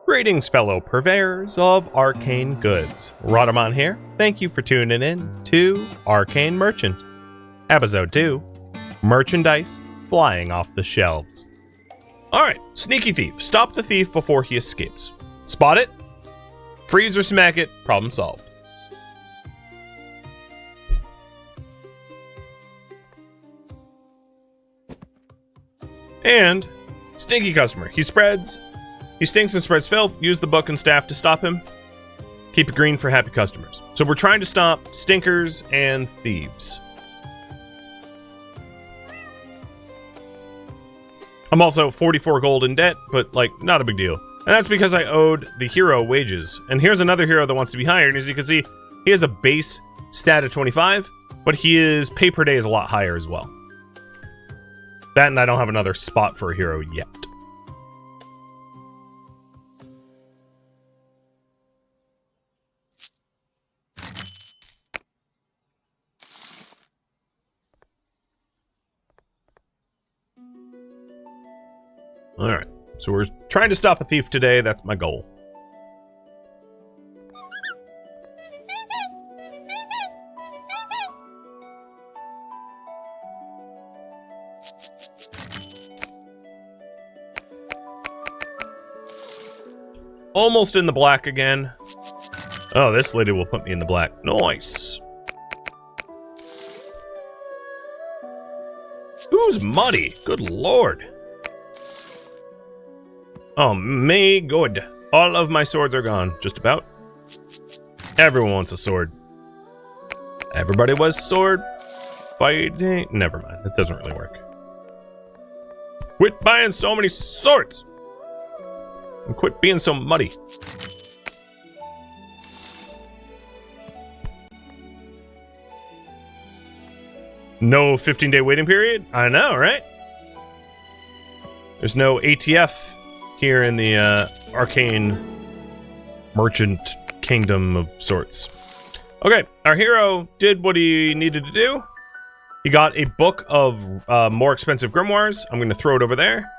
Greetings, fellow purveyors of arcane goods. Rhadamant here. Thank you for tuning in to Arcane Merchant. Episode 2, Merchandise Flying Off the Shelves. Alright, sneaky thief. Stop the thief before he escapes. Spot it, freeze or smack it, problem solved. And stinky customer. He stinks and spreads filth. Use the book and staff to stop him. Keep it green for happy customers. So we're trying to stop stinkers and thieves. I'm also 44 gold in debt, but not a big deal. And that's because I owed the hero wages. And here's another hero that wants to be hired. And as you can see, he has a base stat of 25, but his pay per day is a lot higher as well. That, and I don't have another spot for a hero yet. Alright, so we're trying to stop a thief today. That's my goal. Almost in the black again. Oh, this lady will put me in the black. Nice. Who's muddy? Good lord. Oh, may good. All of my swords are gone. Just about. Everyone wants a sword. Everybody was sword fighting. Never mind. That doesn't really work. Quit buying so many swords. And quit being so muddy. No 15-day waiting period? I know, right? There's no ATF here in the Arcane Merchant Kingdom of sorts. Okay, our hero did what he needed to do. He got a book of more expensive grimoires. I'm going to throw it over there.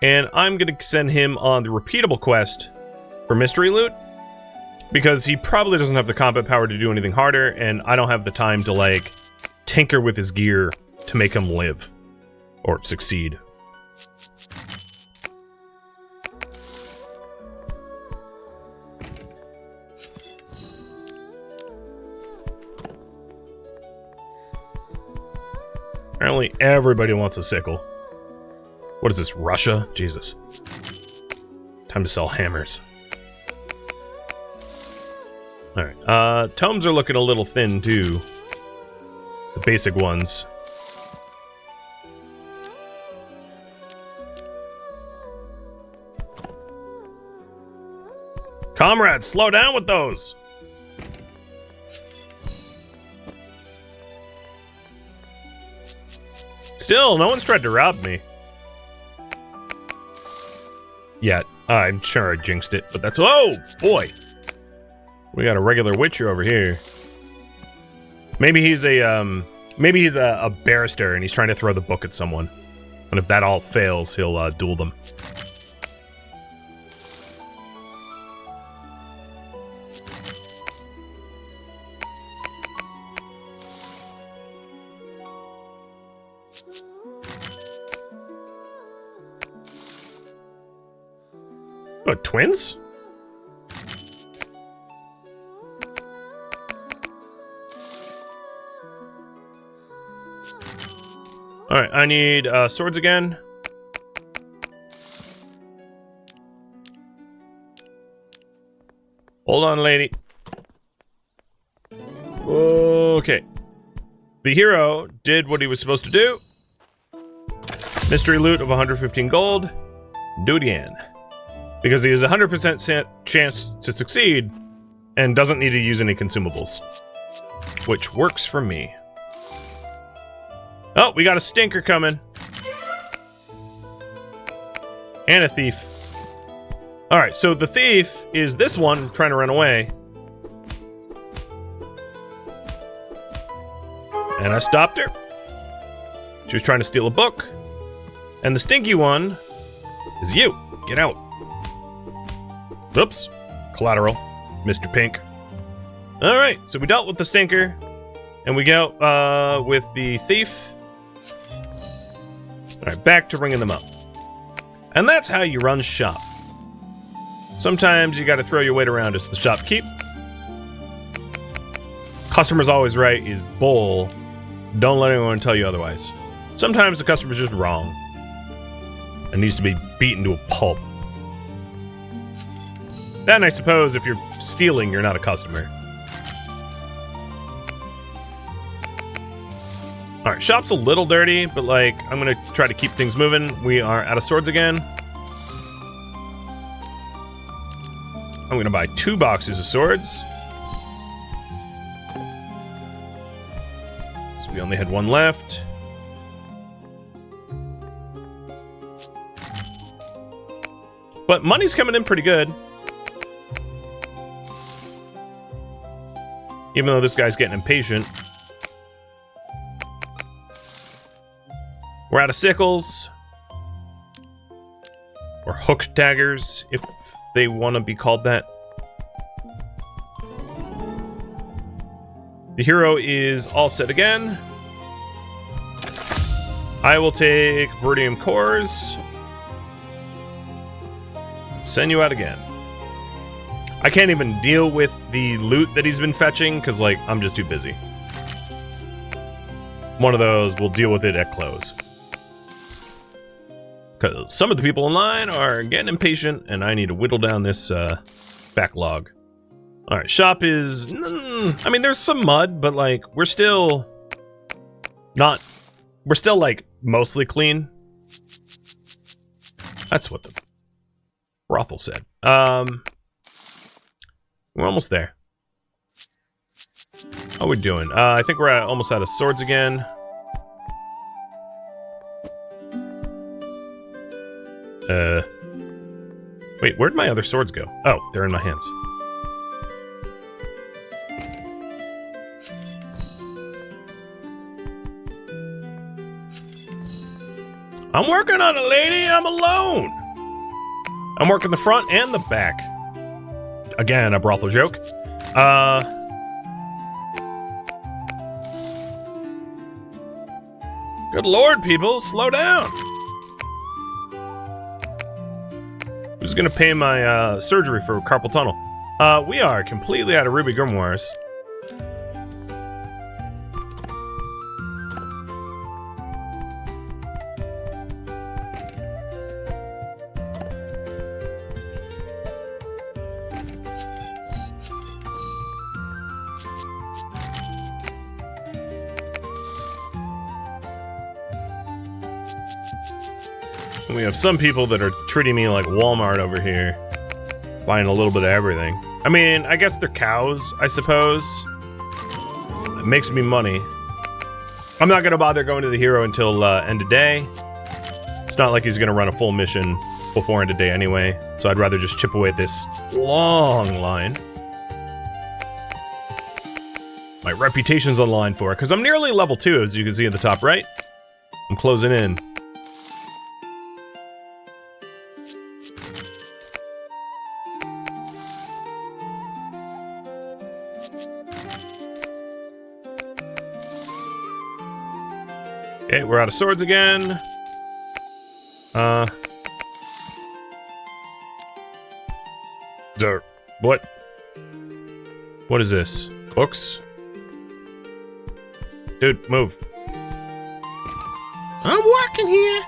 And I'm going to send him on the repeatable quest for mystery loot. Because he probably doesn't have the combat power to do anything harder. And I don't have the time to, tinker with his gear to make him live. Or succeed. Apparently everybody wants a sickle. What is this, Russia? Jesus. Time to sell hammers. Alright, tomes are looking a little thin too. The basic ones. Comrades, slow down with those! Still, no one's tried to rob me. Yet. I'm sure I jinxed it, but that's... Oh, boy! We got a regular witcher over here. Maybe he's a barrister and he's trying to throw the book at someone. And if that all fails, he'll duel them. What, twins? Alright, I need swords again. Hold on, lady. Okay. The hero did what he was supposed to do. Mystery loot of 115 gold. Do it again. Because he has a 100% chance to succeed and doesn't need to use any consumables. Which works for me. Oh, we got a stinker coming. And a thief. Alright, so the thief is this one trying to run away. And I stopped her. She was trying to steal a book. And the stinky one is you. Get out. Oops. Collateral. Mr. Pink. Alright, so we dealt with the stinker. And we go with the thief. Alright, back to ringing them up. And that's how you run shop. Sometimes you gotta throw your weight around as the shopkeep. Customer's always right is bull. Don't let anyone tell you otherwise. Sometimes the customer's just wrong and needs to be beaten to a pulp. Then I suppose if you're stealing, you're not a customer. Alright, shop's a little dirty, but like, I'm gonna try to keep things moving. We are out of swords again. I'm gonna buy 2 boxes of swords. So we only had 1 left. But money's coming in pretty good. Even though this guy's getting impatient. We're out of sickles. Or hook daggers, if they want to be called that. The hero is all set again. I will take Verdium cores. Send you out again. I can't even deal with the loot that he's been fetching, because, like, I'm just too busy. One of those, we'll deal with it at close. Because some of the people in line are getting impatient, and I need to whittle down this backlog. Alright, shop is... I mean, there's some mud, but, like, we're still... not... We're still, like, mostly clean. That's what the brothel said. We're almost there. How are we doing? I think we're almost out of swords again. Wait, where'd my other swords go? Oh, they're in my hands. I'm working on it, lady. I'm alone. I'm working the front and the back. Again, a brothel joke. Good lord, people, slow down. Who's gonna pay my surgery for carpal tunnel? We are completely out of ruby grimoires. We have some people that are treating me like Walmart over here, buying a little bit of everything. I mean, I guess they're cows, I suppose. It makes me money. I'm not gonna bother going to the hero until end of day. It's not like he's gonna run a full mission before end of day anyway, so I'd rather just chip away at this long line. My reputation's on the line for it, because I'm nearly level 2, as you can see at the top right. I'm closing in. Okay, we're out of swords again. What? What is this? Books? Dude, move. I'm working here.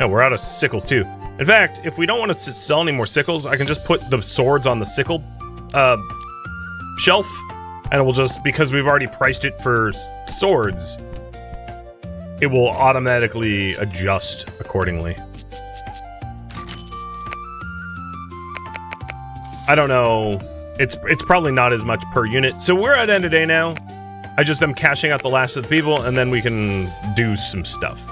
Yeah, we're out of sickles too. In fact, if we don't want to sell any more sickles, I can just put the swords on the sickle shelf. And it will just, because we've already priced it for swords, it will automatically adjust accordingly. I don't know. It's probably not as much per unit. So we're at end of day now. I just am cashing out the last of the people, and then we can do some stuff.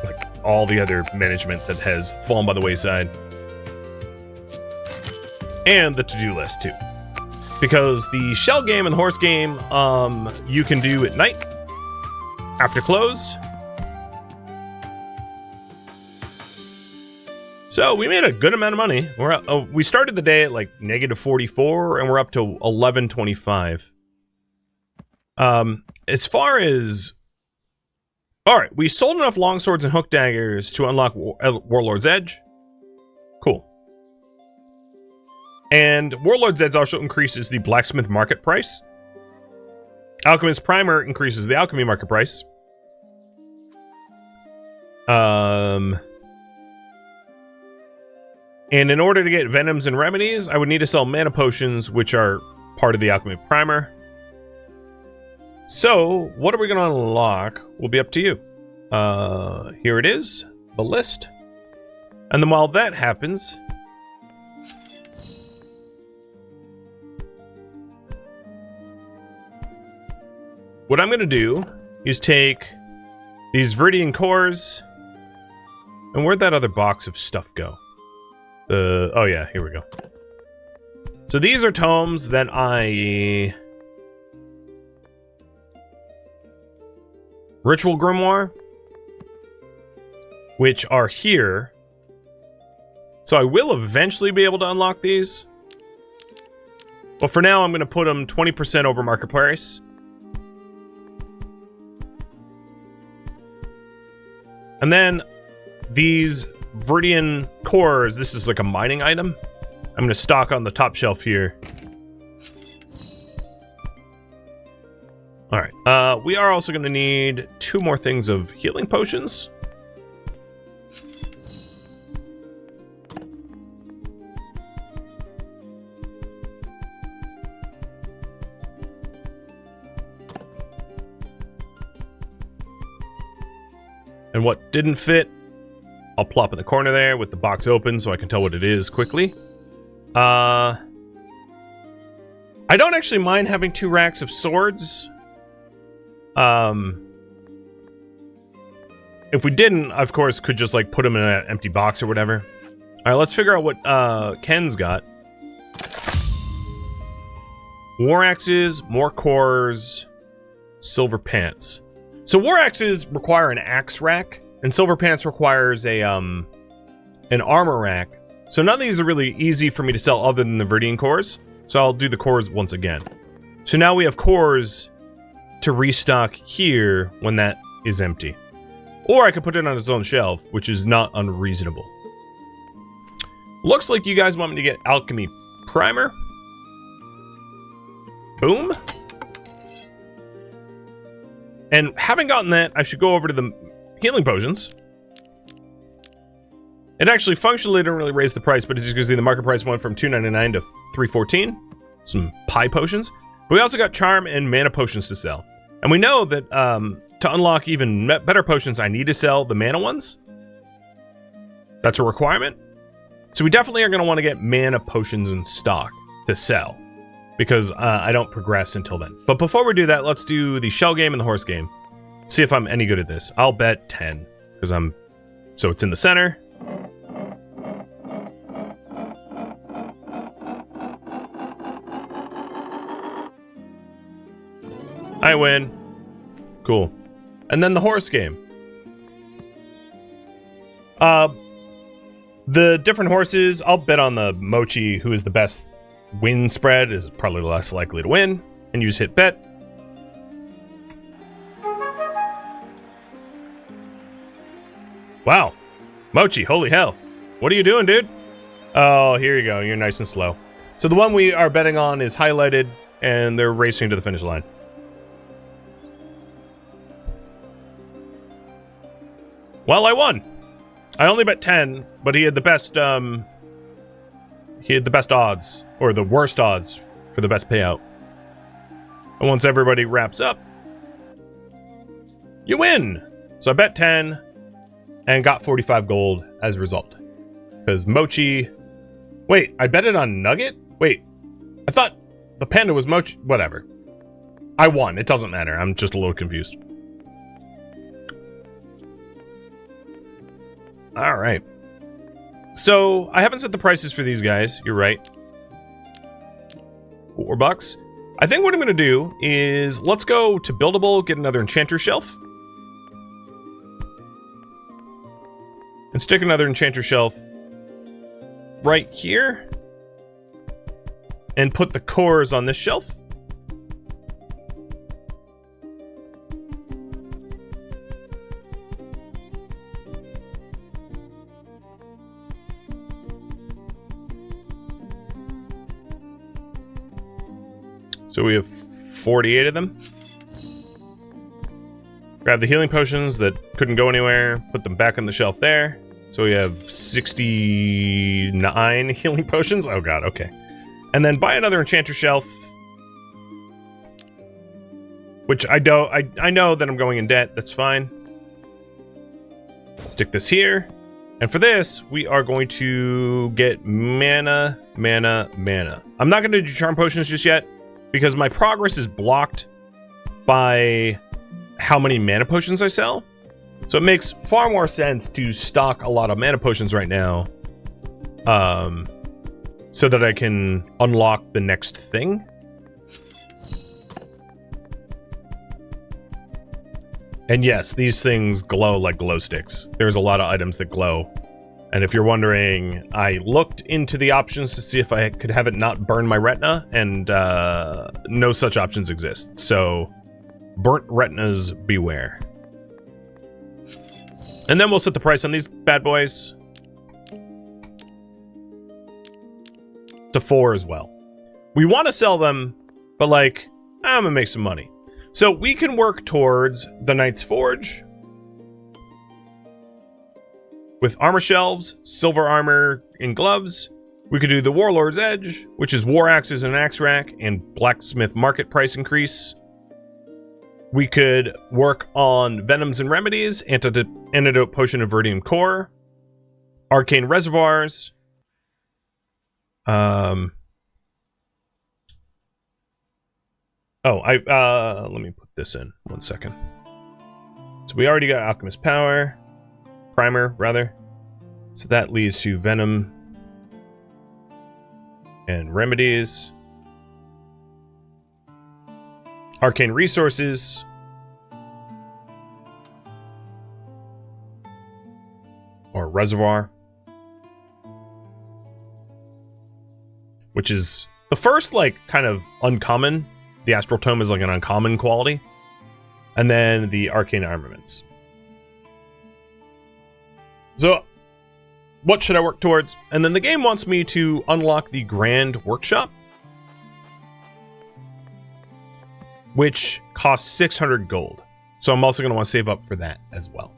Like all the other management that has fallen by the wayside. And the to-do list, too. Because the shell game and the horse game, you can do at night, after close. So we made a good amount of money. We started the day at like -44, and we're up to 1125. As far as... Alright, we sold enough longswords and hook daggers to unlock Warlord's Edge. Cool. And Warlord's Edge also increases the blacksmith market price. Alchemist Primer increases the alchemy market price. And in order to get venoms and remedies, I would need to sell mana potions, which are part of the alchemy primer. So, what are we going to unlock will be up to you. Here it is, the list. And then while that happens... what I'm going to do is take these Viridian cores... and where'd that other box of stuff go? Oh yeah, here we go. So these are tomes that I... Ritual Grimoire, which are here. So I will eventually be able to unlock these. But for now, I'm going to put them 20% over market price. And then these Viridian cores, this is like a mining item. I'm going to stock on the top shelf here. Alright, we are also going to need 2 more things of healing potions. And what didn't fit, I'll plop in the corner there with the box open so I can tell what it is quickly. I don't actually mind having 2 racks of swords. If we didn't, of course, could just like put them in an empty box or whatever. Alright, let's figure out what Ken's got. War axes, more cores, silver pants. So war axes require an axe rack, and silver pants requires a an armor rack. So none of these are really easy for me to sell other than the Viridian cores. So I'll do the cores once again. So now we have cores to restock here when that is empty. Or I could put it on its own shelf, which is not unreasonable. Looks like you guys want me to get alchemy primer. Boom. And having gotten that, I should go over to the healing potions. It actually functionally didn't really raise the price, but as you can see, the market price went from $2.99 to $3.14. Some pie potions. But we also got charm and mana potions to sell. And we know that to unlock even better potions, I need to sell the mana ones. That's a requirement. So we definitely are going to want to get mana potions in stock to sell. Because I don't progress until then. But before we do that, let's do the shell game and the horse game. See if I'm any good at this. I'll bet 10. Because I'm... So it's in the center. I win. Cool. And then the horse game. The different horses, I'll bet on the Mochi, who is the best win spread, is probably less likely to win. And you just hit bet. Wow. Mochi, holy hell. What are you doing, dude? Oh, here you go. You're nice and slow. So the one we are betting on is highlighted, and they're racing to the finish line. Well, I won. I only bet 10, but he had the best, odds, or the worst odds for the best payout. And once everybody wraps up, you win! So I bet 10, and got 45 gold as a result. Because Mochi... Wait, I bet it on Nugget? Wait, I thought the panda was Mochi... Whatever. I won, it doesn't matter, I'm just a little confused. Alright. So, I haven't set the prices for these guys, you're right. $4. I think what I'm going to do is, let's go to Buildable, get another enchanter shelf. And stick another enchanter shelf right here and put the cores on this shelf. So we have 48 of them. Grab the healing potions that couldn't go anywhere, put them back on the shelf there. So we have 69 healing potions. Oh god, okay. And then buy another enchanter shelf. Which I know that I'm going in debt, that's fine. Stick this here. And for this, we are going to get mana. I'm not going to do charm potions just yet, because my progress is blocked by how many mana potions I sell. So it makes far more sense to stock a lot of mana potions right now, so that I can unlock the next thing. And yes, these things glow like glow sticks. There's a lot of items that glow. And if you're wondering, I looked into the options to see if I could have it not burn my retina, and no such options exist. So burnt retinas beware. And then we'll set the price on these bad boys to 4 as well. We want to sell them, but like, I'm gonna make some money. So we can work towards the Knight's Forge with armor shelves, silver armor and gloves. We could do the Warlord's Edge, which is war axes and an axe rack, and blacksmith market price increase. We could work on Venoms and Remedies, Antidote Potion of Verdium Core, Arcane Reservoirs. Let me put this in 1 second. So we already got Alchemist Power, Primer, rather. So that leads to Venom and Remedies. Arcane Resources. Or Reservoir. Which is the first, like, kind of uncommon. The Astral Tome is like an uncommon quality. And then the Arcane Armaments. So, what should I work towards? And then the game wants me to unlock the Grand Workshop, which costs 600 gold. So I'm also going to want to save up for that as well.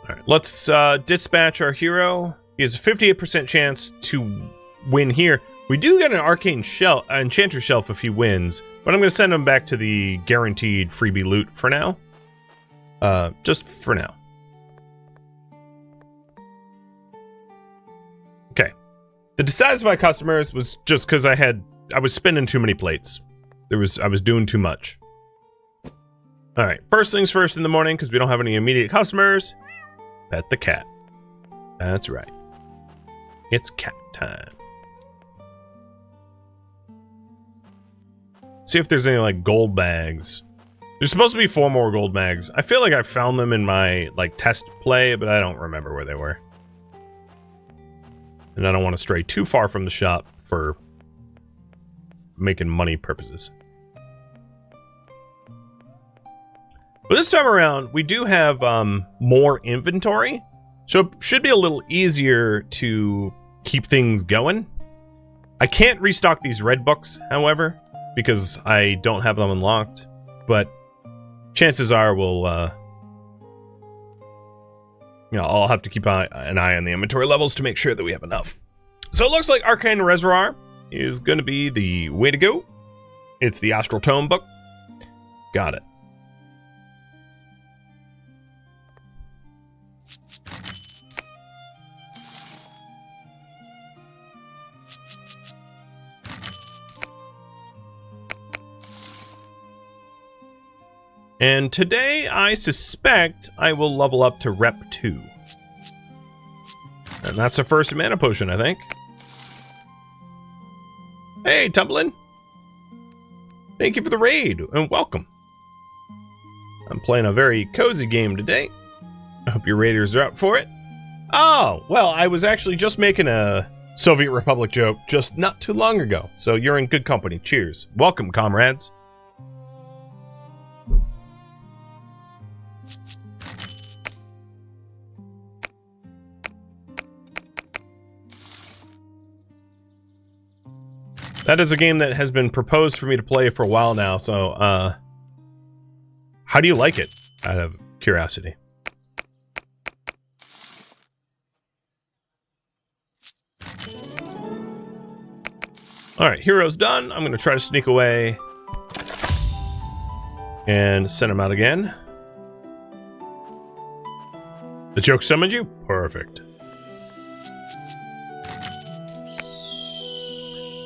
All right, let's dispatch our hero. He has a 58% chance to win here. We do get an arcane shell, enchanter shelf if he wins, but I'm going to send him back to the guaranteed freebie loot for now. Just for now. Okay. The dissatisfied customers was just because I was spinning too many plates. I was doing too much. All right. First things first in the morning, because we don't have any immediate customers. Pet the cat. That's right. It's cat time. See if there's any like gold bags. There's supposed to be 4 more gold bags. I feel like I found them in my like test play, but I don't remember where they were. And I don't want to stray too far from the shop for making money purposes. But this time around, we do have more inventory, so it should be a little easier to keep things going. I can't restock these red books, however, because I don't have them unlocked, but chances are we'll, I'll have to keep an eye on the inventory levels to make sure that we have enough. So it looks like Arcane Reservoir is going to be the way to go. It's the Astral Tome book. Got it. And today, I suspect I will level up to Rep 2. And that's the first mana potion, I think. Hey, Tumblin. Thank you for the raid, and welcome. I'm playing a very cozy game today. I hope your raiders are up for it. Oh, well, I was actually just making a Soviet Republic joke just not too long ago, so you're in good company. Cheers. Welcome, comrades. That is a game that has been proposed for me to play for a while now, so, how do you like it, out of curiosity? Alright, hero's done. I'm gonna try to sneak away and send him out again. The joke summoned you? Perfect.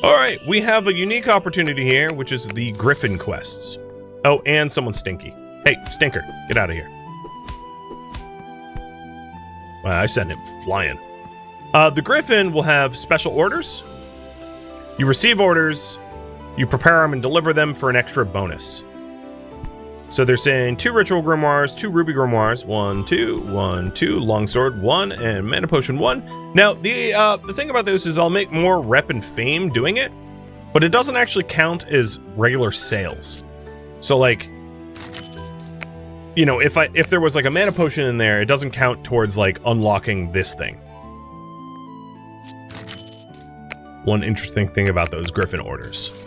Alright, we have a unique opportunity here, which is the Griffin quests. Oh, and someone's stinky. Hey, Stinker, get out of here. Well, I sent him flying. The Griffin will have special orders. You receive orders, you prepare them and deliver them for an extra bonus. So they're saying 2 ritual grimoires, 2 ruby grimoires, 1, 2, 1, 2, longsword 1, and mana potion 1. Now, the thing about this is I'll make more rep and fame doing it, but it doesn't actually count as regular sales. So like, you know, if there was like a mana potion in there, it doesn't count towards like unlocking this thing. One interesting thing about those Griffin orders.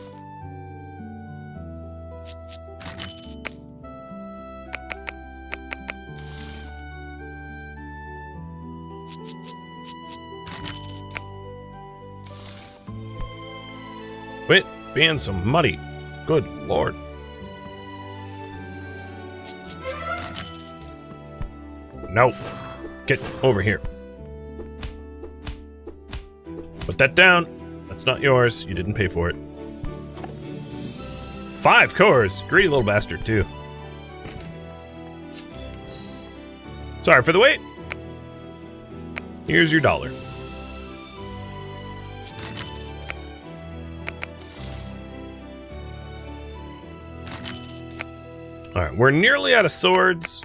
Quit being so muddy. Good lord. No. Get over here. Put that down. That's not yours. You didn't pay for it. 5 cores. Greedy little bastard, too. Sorry for the wait. Here's your $1. Alright, we're nearly out of swords.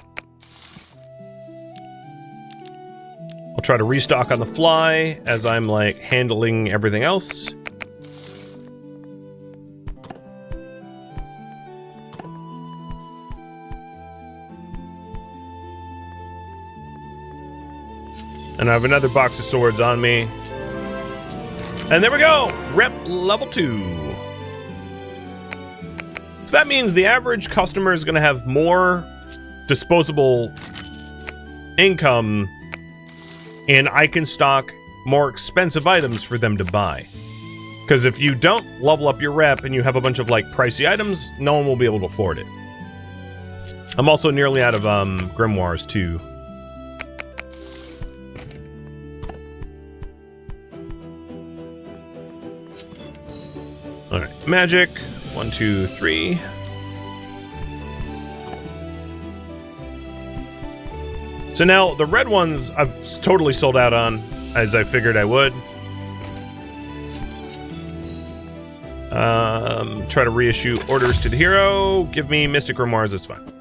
I'll try to restock on the fly as I'm, like, handling everything else. And I have another box of swords on me. And there we go! Rep level 2. So that means the average customer is going to have more disposable income, and I can stock more expensive items for them to buy. Because if you don't level up your rep and you have a bunch of like pricey items, no one will be able to afford it. I'm also nearly out of grimoires too. Alright, magic. 1, 2, 3. So now, the red ones I've totally sold out on, as I figured I would. Try to reissue orders to the hero. Give me Mystic Grimoires, that's fine.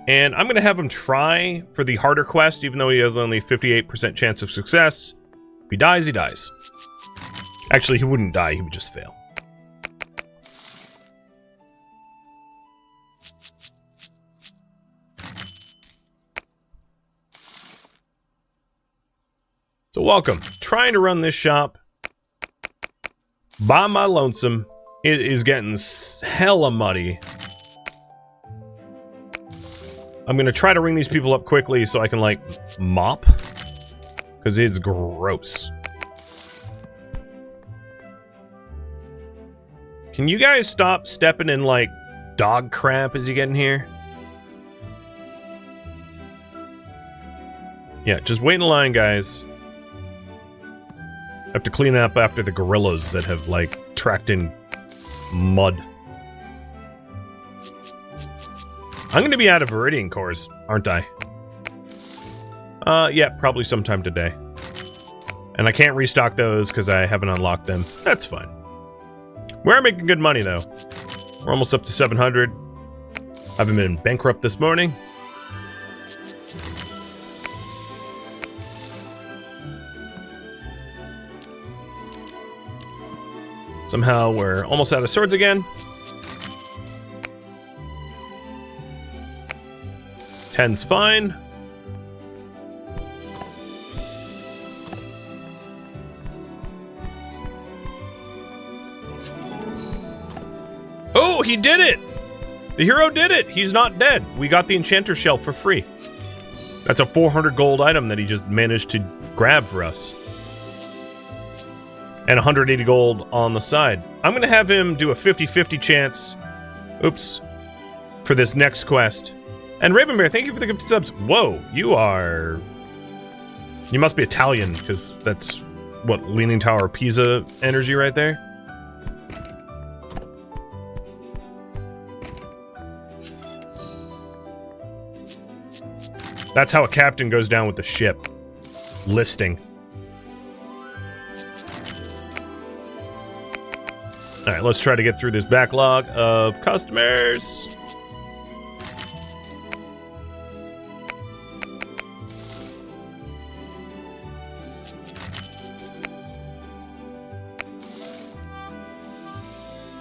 And I'm going to have him try for the harder quest, even though he has only 58% chance of success. If he dies, he dies. Actually, he wouldn't die, he would just fail. So welcome. Trying to run this shop by my lonesome. It is getting hella muddy. I'm gonna try to ring these people up quickly so I can, like, mop. Because it's gross. Can you guys stop stepping in, like, dog crap as you get in here? Yeah, just wait in line, guys. I have to clean up after the gorillas that have, like, tracked in mud. I'm gonna be out of Viridian cores, aren't I? Yeah, probably sometime today. And I can't restock those because I haven't unlocked them. That's fine. We're making good money, though. We're almost up to 700. Haven't been bankrupt this morning. Somehow we're almost out of swords again. 10's fine. Oh, he did it! The hero did it! He's not dead. We got the enchanter shelf for free. That's a 400 gold item that he just managed to grab for us. And 180 gold on the side. I'm going to have him do a 50-50 chance. Oops. For this next quest. And Ravenbear, thank you for the gifted subs. Whoa, you must be Italian, because that's, what, Leaning Tower of Pisa energy right there? That's how a captain goes down with the ship. Listing. Alright, let's try to get through this backlog of customers.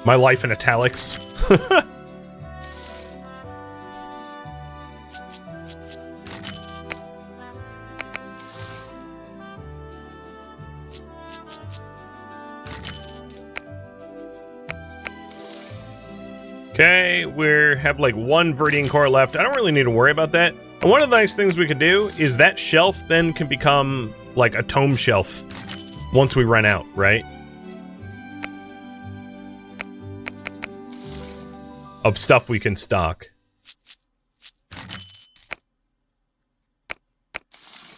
My life in italics. Okay, we have like one Viridian core left. I don't really need to worry about that. And one of the nice things we could do is that shelf then can become like a tome shelf once we run out, right? Of stuff we can stock.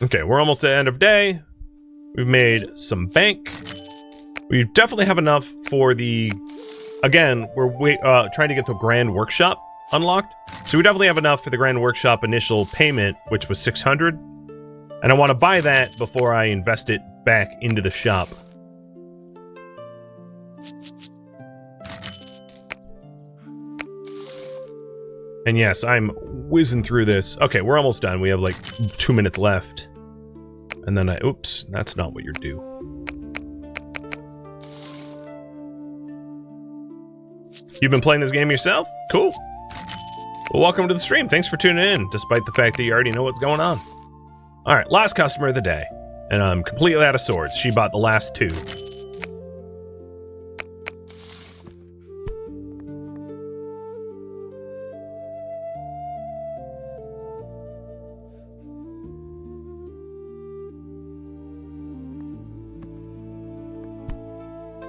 Okay, we're almost at the end of day. We've made some bank. We definitely have enough for the... Again, we're trying to get the Grand Workshop unlocked. So we definitely have enough for the Grand Workshop initial payment, which was 600. And I want to buy that before I invest it back into the shop. And yes, I'm whizzing through this. Okay, we're almost done. We have like 2 minutes left. And then oops, that's not what you're due. You've been playing this game yourself? Cool. Well, welcome to the stream. Thanks for tuning in, despite the fact that you already know what's going on. All right, last customer of the day. And I'm completely out of swords. She bought the last 2.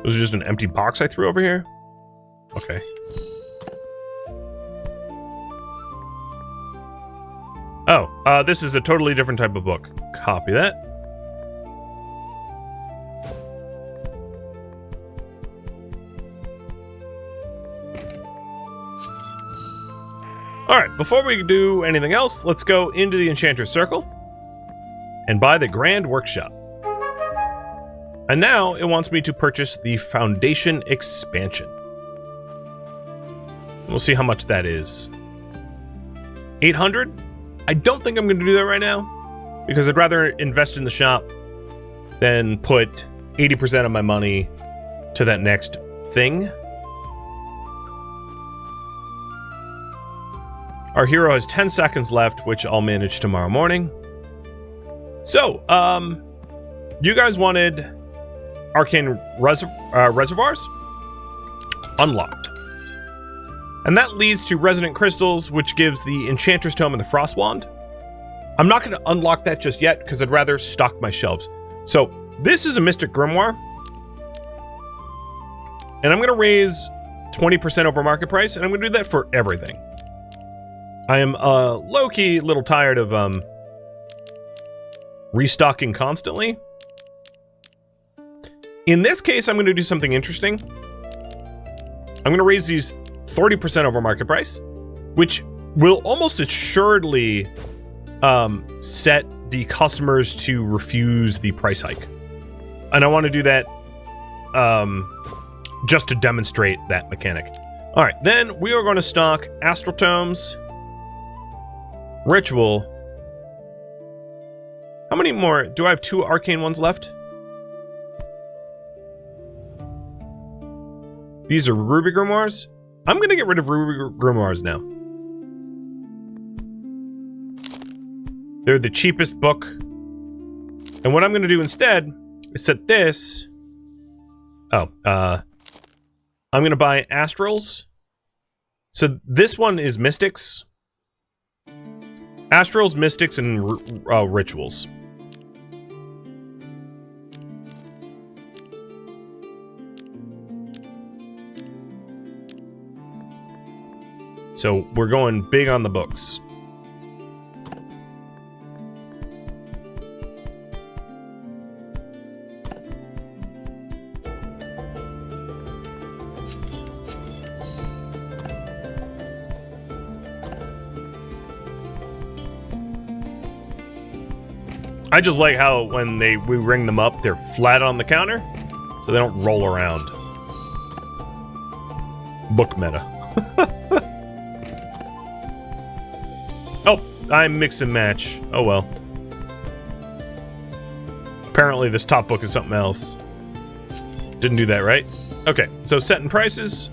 Was it just an empty box I threw over here? Okay. Oh, this is a totally different type of book. Copy that. Alright, before we do anything else, let's go into the Enchanter's Circle and buy the Grand Workshop. And now it wants me to purchase the Foundation Expansion. We'll see how much that is. 800? I don't think I'm going to do that right now, because I'd rather invest in the shop than put 80% of my money to that next thing. Our hero has 10 seconds left, which I'll manage tomorrow morning. So, you guys wanted Arcane Reservoirs? Unlocked. And that leads to Resonant Crystals, which gives the Enchanter's Tome and the Frost Wand. I'm not going to unlock that just yet, because I'd rather stock my shelves. So, this is a Mystic Grimoire. And I'm going to raise 20% over market price, and I'm going to do that for everything. I am low-key a little tired of restocking constantly. In this case, I'm going to do something interesting. I'm going to raise these 30% over market price, which will almost assuredly set the customers to refuse the price hike. And I want to do that just to demonstrate that mechanic. All right, then we are going to stock Astral Tomes, Ritual. How many more? Do I have 2 Arcane ones left? These are Ruby Grimoires? I'm going to get rid of Ruby Grimoires now. They're the cheapest book. And what I'm going to do instead is set this... Oh, I'm going to buy Astrals. So this one is Mystics. Astrals, Mystics, and Rituals. So we're going big on the books. I just like how when we ring them up, they're flat on the counter, so they don't roll around. Book meta. Oh, I mix and match. Oh well. Apparently this top book is something else. Didn't do that right. Okay, so setting prices.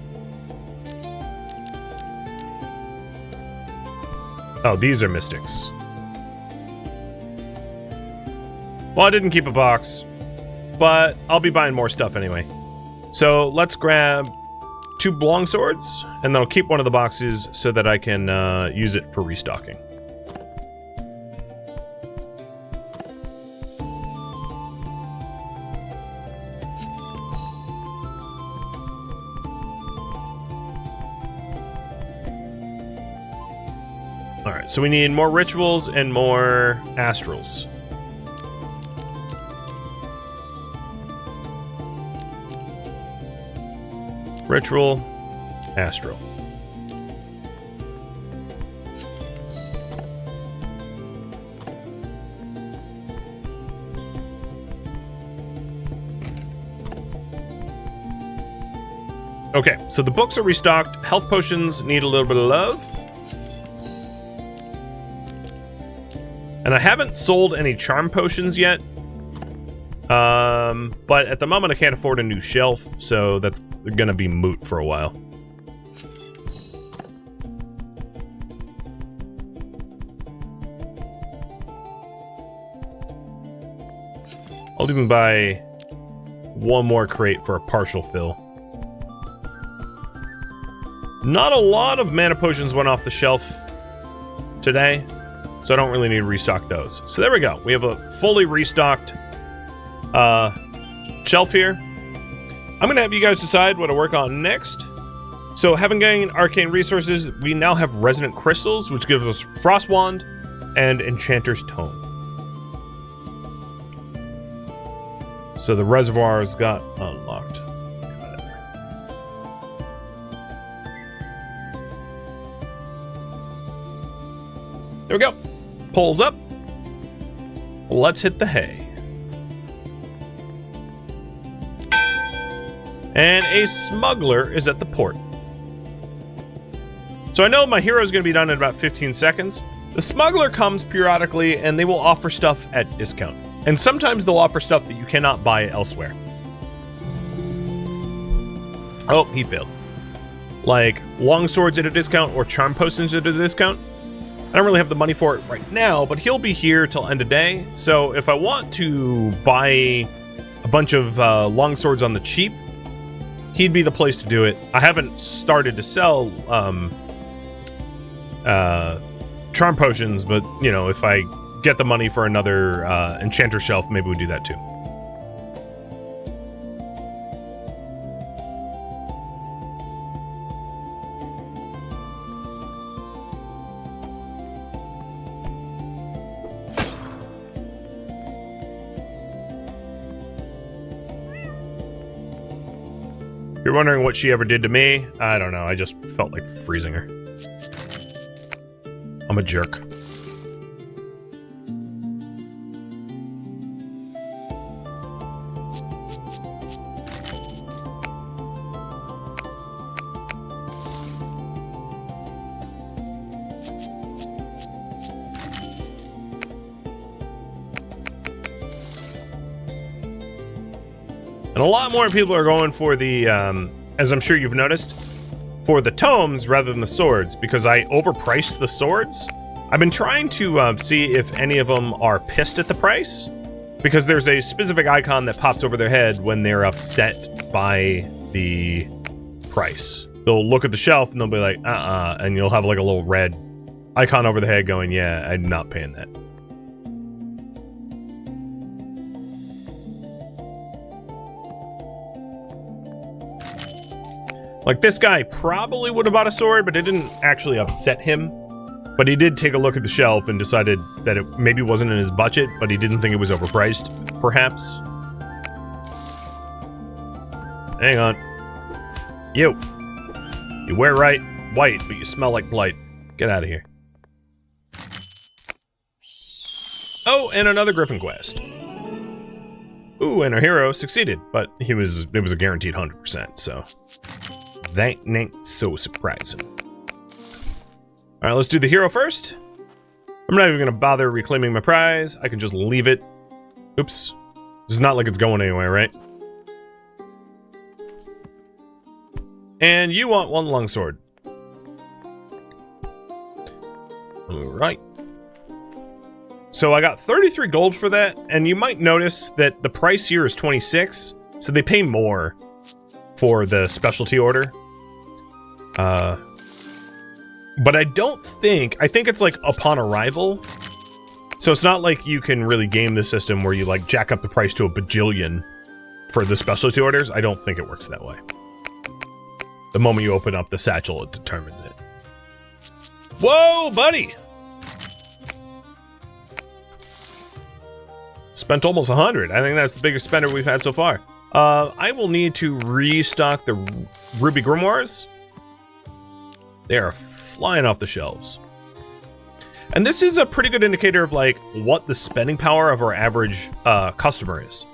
Oh, these are Mystics. Well, I didn't keep a box, but I'll be buying more stuff anyway. So let's grab 2 longswords, and then I'll keep one of the boxes so that I can use it for restocking. Alright, so we need more rituals and more astrals. Ritual, Astral. Okay, so the books are restocked. Health potions need a little bit of love. And I haven't sold any charm potions yet. But at the moment I can't afford a new shelf, so that's gonna be moot for a while. I'll even buy 1 more crate for a partial fill. Not a lot of mana potions went off the shelf today, so I don't really need to restock those. So there we go. We have a fully restocked shelf here. I'm gonna have you guys decide what to work on next. So having gained arcane resources, we now have resonant crystals, which gives us Frost Wand and Enchanter's Tome. So the reservoirs got unlocked. There we go. Pulls up. Let's hit the hay. And a smuggler is at the port. So I know my hero is going to be done in about 15 seconds. The smuggler comes periodically and they will offer stuff at discount. And sometimes they'll offer stuff that you cannot buy elsewhere. Oh, he failed. Like longswords at a discount or charm potions at a discount. I don't really have the money for it right now, but he'll be here till end of day. So if I want to buy a bunch of longswords on the cheap, he'd be the place to do it. I haven't started to sell charm potions, but you know, if I get the money for another enchanter shelf, maybe we'll do that too. If you're wondering what she ever did to me, I don't know. I just felt like freezing her. I'm a jerk. And a lot more people are going for the, as I'm sure you've noticed, for the tomes rather than the swords, because I overpriced the swords. I've been trying to see if any of them are pissed at the price, because there's a specific icon that pops over their head when they're upset by the price. They'll look at the shelf and they'll be like, and you'll have like a little red icon over the head going, yeah, I'm not paying that. Like, this guy probably would have bought a sword, but it didn't actually upset him. But he did take a look at the shelf and decided that it maybe wasn't in his budget, but he didn't think it was overpriced, perhaps. Hang on. You wear white, but you smell like blight. Get out of here. Oh, and another Griffin quest. Ooh, and our hero succeeded, but it was a guaranteed 100%, so that ain't so surprising. All right, let's do the hero first. I'm not even gonna bother reclaiming my prize. I can just leave it. Oops. This is not like it's going anywhere, right? And you want one longsword. All right. So I got 33 gold for that, and you might notice that the price here is 26, so they pay more for the specialty order. But I think it's like upon arrival. So it's not like you can really game the system where you like jack up the price to a bajillion for the specialty orders. I don't think it works that way. The moment you open up the satchel, it determines it. Whoa, buddy! Spent almost 100. I think that's the biggest spender we've had so far. I will need to restock the Ruby Grimoires. They are flying off the shelves. And this is a pretty good indicator of like what the spending power of our average customer is.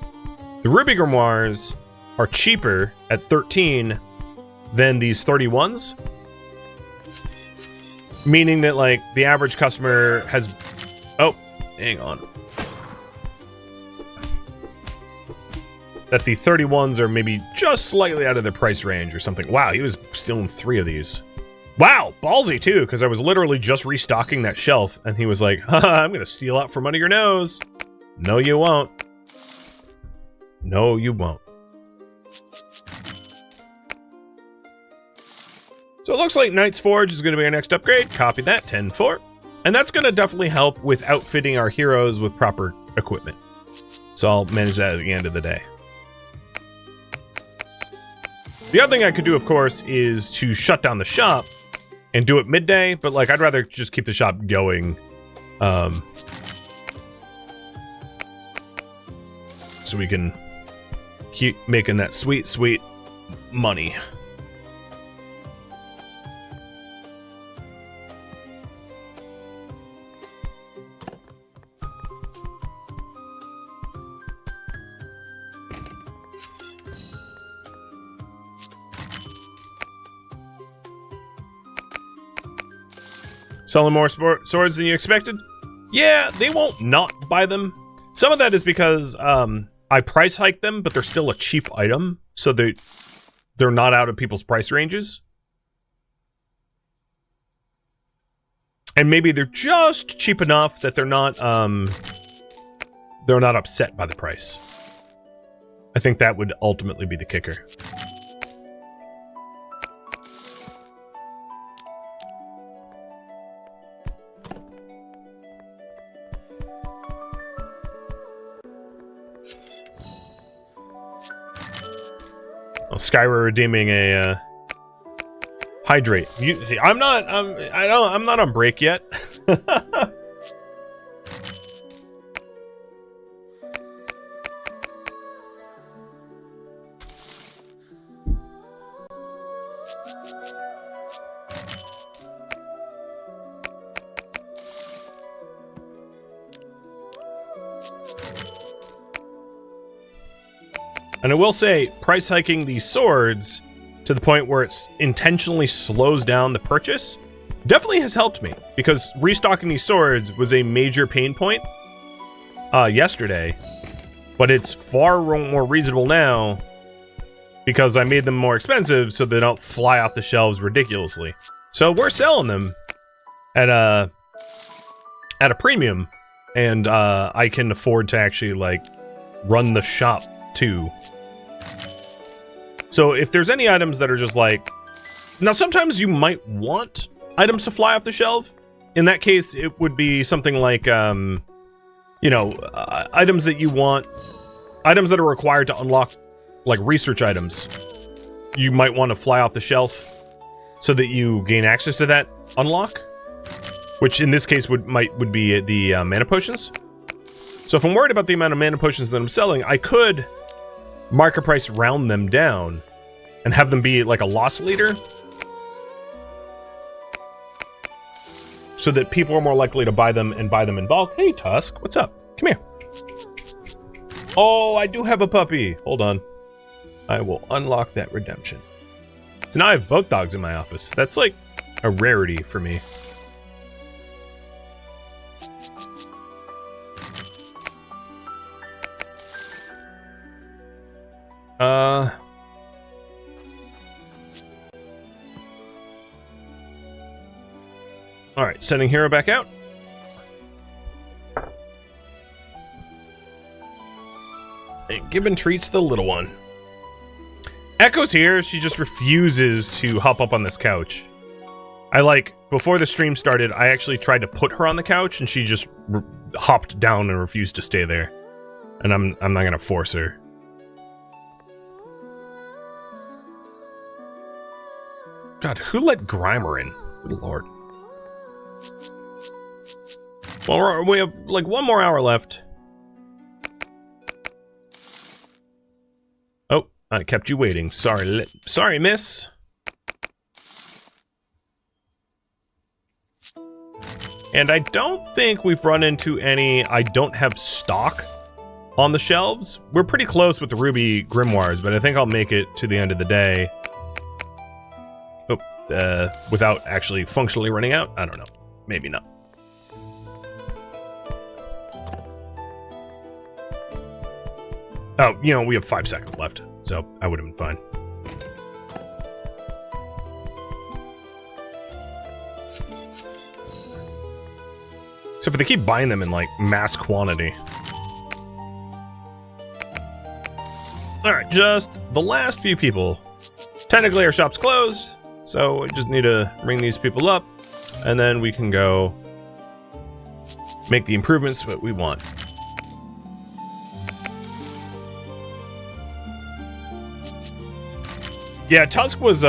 The Ruby Grimoires are cheaper at 13 than these 31s. Meaning that like the average customer has... Oh, hang on. That the 31s are maybe just slightly out of their price range or something. Wow, he was stealing 3 of these. Wow, ballsy too, because I was literally just restocking that shelf, and he was like, haha, I'm gonna steal out from under your nose. No, you won't. No, you won't. So it looks like Knight's Forge is gonna be our next upgrade. Copy that, 10-4. And that's gonna definitely help with outfitting our heroes with proper equipment. So I'll manage that at the end of the day. The other thing I could do, of course, is to shut down the shop and do it midday, but like I'd rather just keep the shop going, so we can keep making that sweet, sweet money. Selling more swords than you expected? Yeah, they won't not buy them. Some of that is because I price hiked them, but they're still a cheap item, so they're not out of people's price ranges. And maybe they're just cheap enough that they're not upset by the price. I think that would ultimately be the kicker. Skyra redeeming a hydrate. I'm not on break yet. And I will say, price hiking these swords to the point where it intentionally slows down the purchase definitely has helped me, because restocking these swords was a major pain point yesterday, but it's far more reasonable now because I made them more expensive so they don't fly off the shelves ridiculously. So we're selling them at a premium, and I can afford to actually like run the shop too. So if there's any items that are just like, now sometimes you might want items to fly off the shelf. In that case, it would be something like, you know, items that you want, items that are required to unlock, like research items. You might want to fly off the shelf so that you gain access to that unlock, which in this case would be the mana potions. So if I'm worried about the amount of mana potions that I'm selling, I could market price round them down and have them be like a loss leader, so that people are more likely to buy them and buy them in bulk. Hey, Tusk, what's up? Come here. Oh, I do have a puppy. Hold on. I will unlock that redemption. So now I have both dogs in my office. That's like a rarity for me. Alright, sending Hero back out. And giving treats to the little one. Echo's here, she just refuses to hop up on this couch. Before the stream started, I actually tried to put her on the couch, and she just hopped down and refused to stay there. And I'm not gonna force her. God, who let Grimer in? Good lord. Well, we have like 1 more hour left. Oh, I kept you waiting. Sorry, miss. And I don't think we've run into any I don't have stock on the shelves. We're pretty close with the Ruby Grimoires, but I think I'll make it to the end of the day. Oh, without actually functionally running out? I don't know. Maybe not. Oh, you know, we have 5 seconds left, so I would have been fine. Except for they keep buying them in, like, mass quantity. Alright, just the last few people. Technically our shop's closed, so we just need to ring these people up, and then we can go make the improvements that we want. Yeah, Tusk was,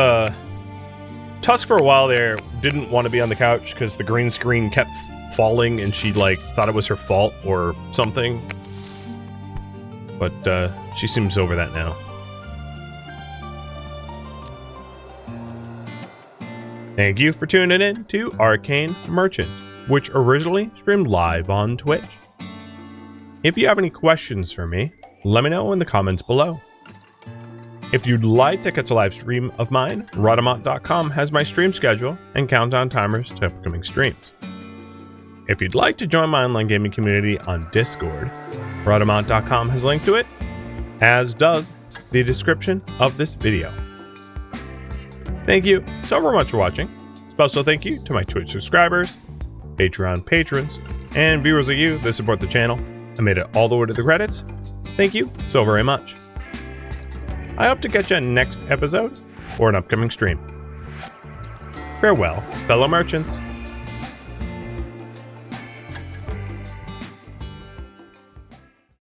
Tusk for a while there didn't want to be on the couch because the green screen kept falling and she, like, thought it was her fault or something. But, she seems over that now. Thank you for tuning in to Arcane Merchant, which originally streamed live on Twitch. If you have any questions for me, let me know in the comments below. If you'd like to catch a live stream of mine, Rhadamant.com has my stream schedule and countdown timers to upcoming streams. If you'd like to join my online gaming community on Discord, Rhadamant.com has a link to it, as does the description of this video. Thank you so very much for watching. Special thank you to my Twitch subscribers, Patreon patrons, and viewers like you that support the channel and made it all the way to the credits. Thank you so very much. I hope to catch you in next episode or an upcoming stream. Farewell, fellow merchants.